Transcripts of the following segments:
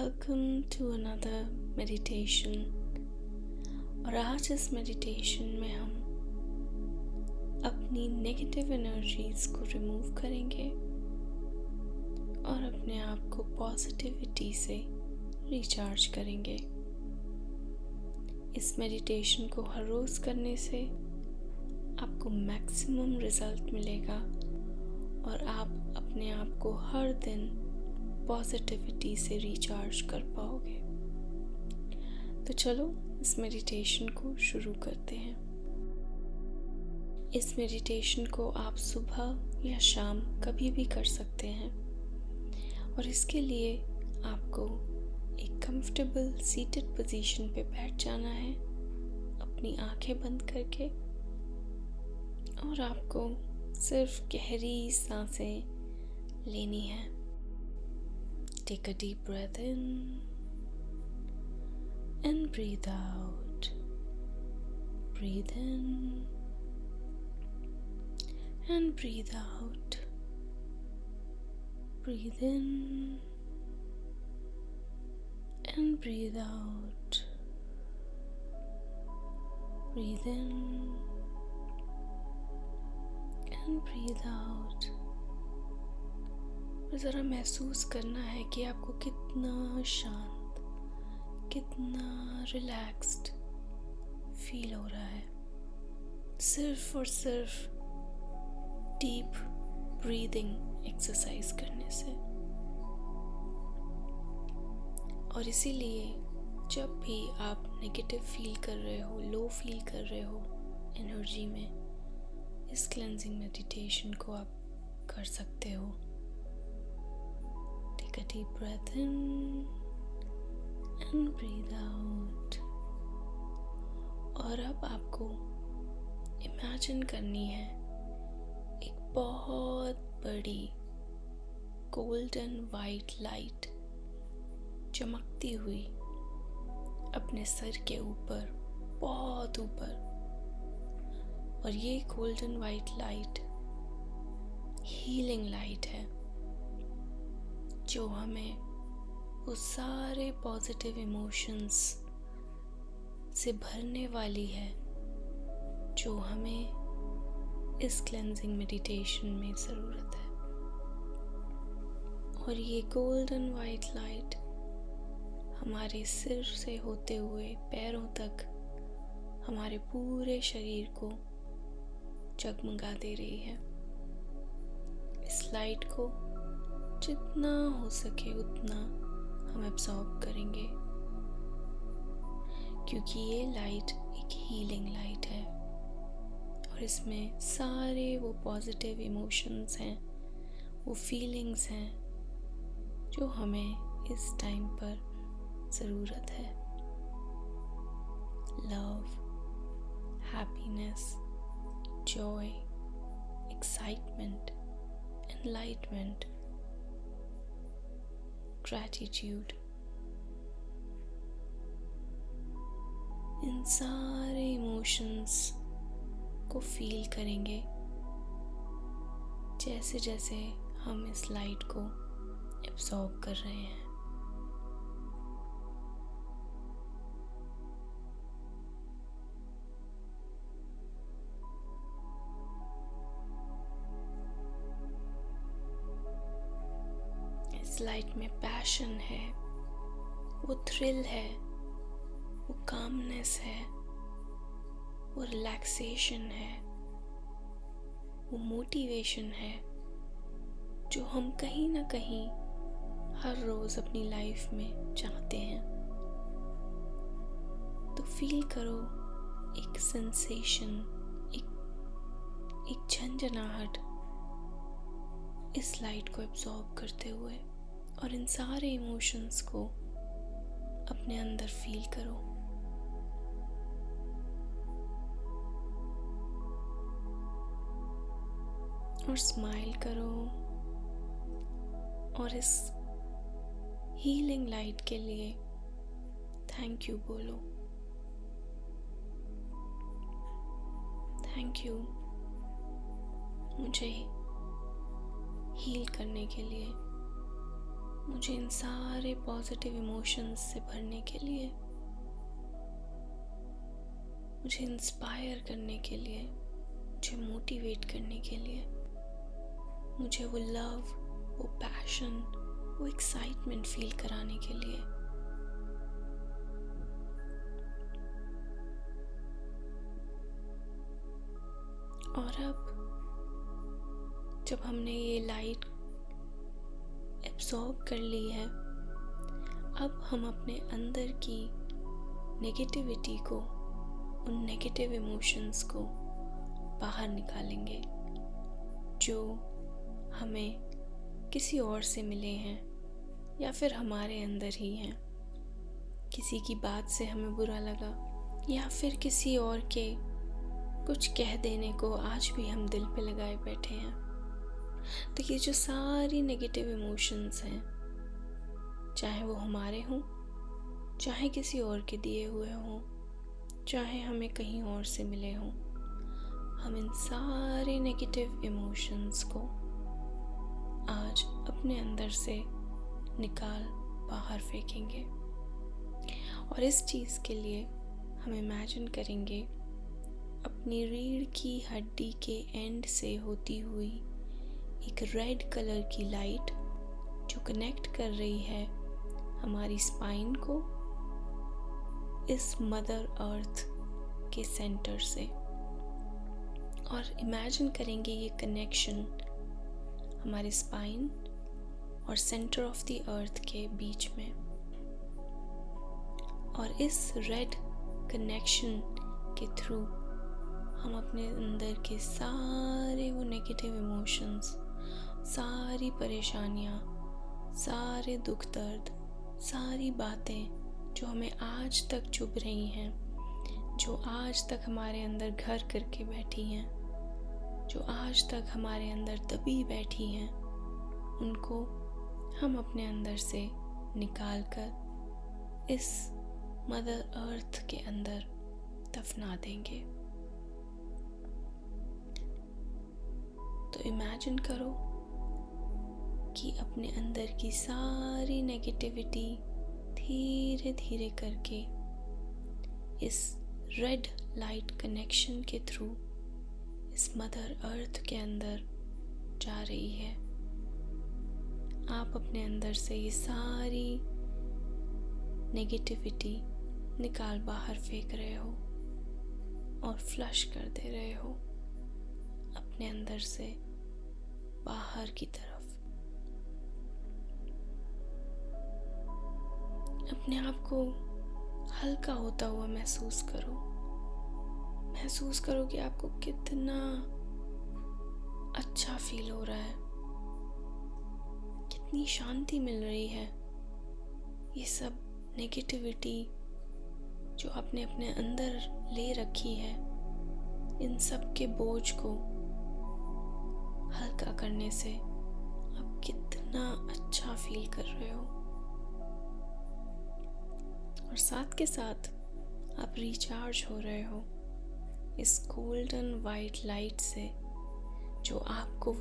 Welcome to another meditation। और आज इस मेडिटेशन में हम अपनी नेगेटिव एनर्जीज को रिमूव करेंगे और अपने आप को पॉजिटिविटी से रिचार्ज करेंगे। इस मेडिटेशन को हर रोज़ करने से आपको मैक्सिमम रिजल्ट मिलेगा और आप अपने आप को हर दिन पॉजिटिविटी से रिचार्ज कर पाओगे। तो चलो इस मेडिटेशन को शुरू करते हैं। इस मेडिटेशन को आप सुबह या शाम कभी भी कर सकते हैं और इसके लिए आपको एक कंफर्टेबल सीटेड पोजीशन पे बैठ जाना है, अपनी आंखें बंद करके, और आपको सिर्फ गहरी सांसें लेनी है। Take a deep breath in and breathe out. Breathe in and breathe out. Breathe in and breathe out. Breathe in and breathe out. और ज़रा महसूस करना है कि आपको कितना शांत, कितना रिलैक्स्ड फील हो रहा है सिर्फ और सिर्फ डीप ब्रीदिंग एक्सरसाइज करने से। और इसीलिए जब भी आप नेगेटिव फील कर रहे हो, लो फील कर रहे हो एनर्जी में, इस क्लेंजिंग मेडिटेशन को आप कर सकते हो। Take a deep breath in and breathe out। और अब आपको इमेजिन करनी है एक बहुत बड़ी गोल्डन वाइट लाइट चमकती हुई अपने सर के ऊपर, बहुत ऊपर। और ये golden white light healing light है जो हमें वो सारे पॉजिटिव इमोशंस से भरने वाली है जो हमें इस क्लेंजिंग मेडिटेशन में ज़रूरत है। और ये गोल्डन वाइट लाइट हमारे सिर से होते हुए पैरों तक हमारे पूरे शरीर को जगमगा दे रही है। इस लाइट को जितना हो सके उतना हम एब्जॉर्ब करेंगे, क्योंकि ये लाइट एक हीलिंग लाइट है और इसमें सारे वो पॉजिटिव इमोशंस हैं, वो फीलिंग्स हैं जो हमें इस टाइम पर ज़रूरत है। Love, happiness, joy, excitement, enlightenment, gratitude, इन सारे इमोशंस को फील करेंगे जैसे जैसे हम इस लाइट को एब्जॉर्ब कर रहे हैं। इस लाइट में पैशन है, वो थ्रिल है, वो कामनेस है, वो रिलैक्सेशन है, वो मोटिवेशन है जो हम कहीं ना कहीं हर रोज़ अपनी लाइफ में चाहते हैं। तो फील करो एक सेंसेशन, एक झंझनाहट इस लाइट को एब्जॉर्ब करते हुए, और इन सारे इमोशंस को अपने अंदर फील करो। और स्माइल करो और इस हीलिंग लाइट के लिए थैंक यू बोलो। थैंक यू मुझे हील करने के लिए। मुझे इन सारे पॉजिटिव इमोशंस से भरने के लिए, मुझे इंस्पायर करने के लिए, मुझे मोटिवेट करने के लिए, मुझे वो लव, वो पैशन, वो एक्साइटमेंट फील कराने के लिए। और अब जब हमने ये लाइट एब्जॉर्ब कर ली है, अब हम अपने अंदर की नेगेटिविटी को, उन नेगेटिव इमोशंस को बाहर निकालेंगे जो हमें किसी और से मिले हैं या फिर हमारे अंदर ही हैं। किसी की बात से हमें बुरा लगा या फिर किसी और के कुछ कह देने को आज भी हम दिल पे लगाए बैठे हैं। तो ये जो सारी नेगेटिव इमोशंस हैं, चाहे वो हमारे हों, चाहे किसी और के दिए हुए हों, चाहे हमें कहीं और से मिले हों, हम इन सारे नेगेटिव इमोशंस को आज अपने अंदर से निकाल बाहर फेंकेंगे। और इस चीज़ के लिए हम इमेजिन करेंगे अपनी रीढ़ की हड्डी के एंड से होती हुई एक रेड कलर की लाइट जो कनेक्ट कर रही है हमारी स्पाइन को इस मदर अर्थ के सेंटर से। और इमेजिन करेंगे ये कनेक्शन हमारी स्पाइन और सेंटर ऑफ द अर्थ के बीच में। और इस रेड कनेक्शन के थ्रू हम अपने अंदर के सारे वो नेगेटिव इमोशंस, सारी परेशानियाँ, सारे दुख दर्द, सारी बातें जो हमें आज तक चुभ रही हैं, जो आज तक हमारे अंदर घर करके बैठी हैं, जो आज तक हमारे अंदर दबी बैठी हैं, उनको हम अपने अंदर से निकाल कर इस मदर अर्थ के अंदर दफना देंगे। तो इमेजिन करो कि अपने अंदर की सारी नेगेटिविटी धीरे धीरे करके इस रेड लाइट कनेक्शन के थ्रू इस मदर अर्थ के अंदर जा रही है। आप अपने अंदर से ये सारी नेगेटिविटी निकाल बाहर फेंक रहे हो और फ्लश कर दे रहे हो अपने अंदर से बाहर की तरफ। अपने आप को हल्का होता हुआ महसूस करो। महसूस करो कि आपको कितना अच्छा फील हो रहा है, कितनी शांति मिल रही है। ये सब नेगेटिविटी जो आपने अपने अंदर ले रखी है, इन सब के बोझ को हल्का करने से आप कितना अच्छा फील कर रहे हो। और साथ के साथ आप रिचार्ज हो रहे हो इस गोल्डन वाइट लाइट से जो आपको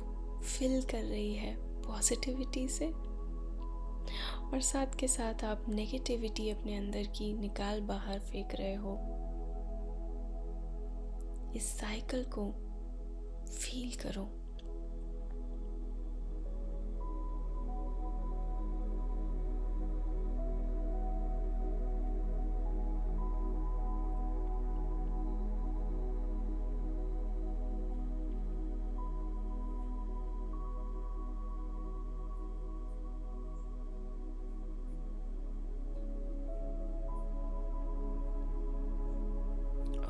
फिल कर रही है पॉजिटिविटी से। और साथ के साथ आप नेगेटिविटी अपने अंदर की निकाल बाहर फेंक रहे हो। इस साइकिल को फील करो।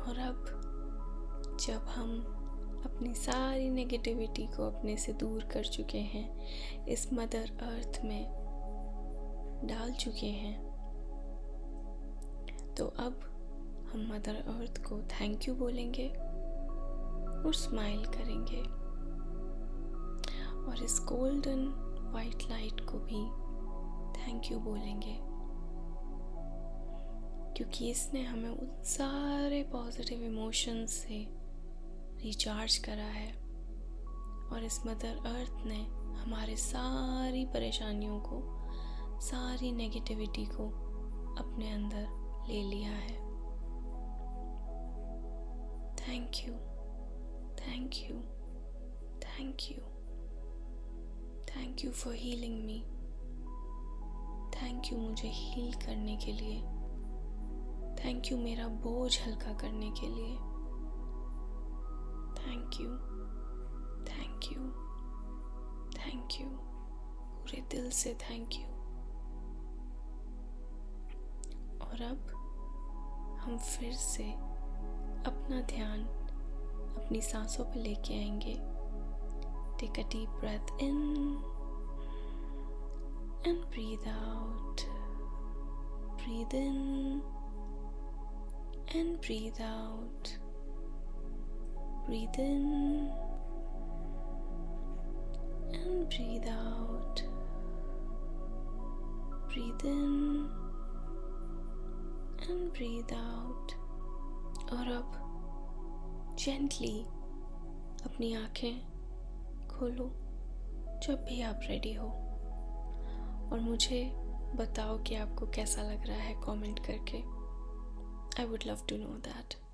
और अब जब हम अपनी सारी नेगेटिविटी को अपने से दूर कर चुके हैं, इस मदर अर्थ में डाल चुके हैं, तो अब हम मदर अर्थ को थैंक यू बोलेंगे और स्माइल करेंगे और इस गोल्डन वाइट लाइट को भी थैंक यू बोलेंगे, क्योंकि इसने हमें उन सारे पॉजिटिव इमोशंस से रिचार्ज करा है और इस मदर अर्थ ने हमारे सारी परेशानियों को सारी नेगेटिविटी को अपने अंदर ले लिया है। Thank you, thank you, thank you, thank you for healing me. Thank you मुझे हील करने के लिए। थैंक यू मेरा बोझ हल्का करने के लिए। Thank you, thank you, thank you, पूरे दिल से थैंक यू। और अब हम फिर से अपना ध्यान अपनी सांसों पर लेके आएंगे। Take a deep breath in and breathe out. Breathe in and breathe out. Breathe in and breathe out. Breathe in and breathe out. और अब gently अपनी आंखें खोलो जब भी आप रेडी हो, और मुझे बताओ कि आपको कैसा लग रहा है कमेंट करके। I would love to know that.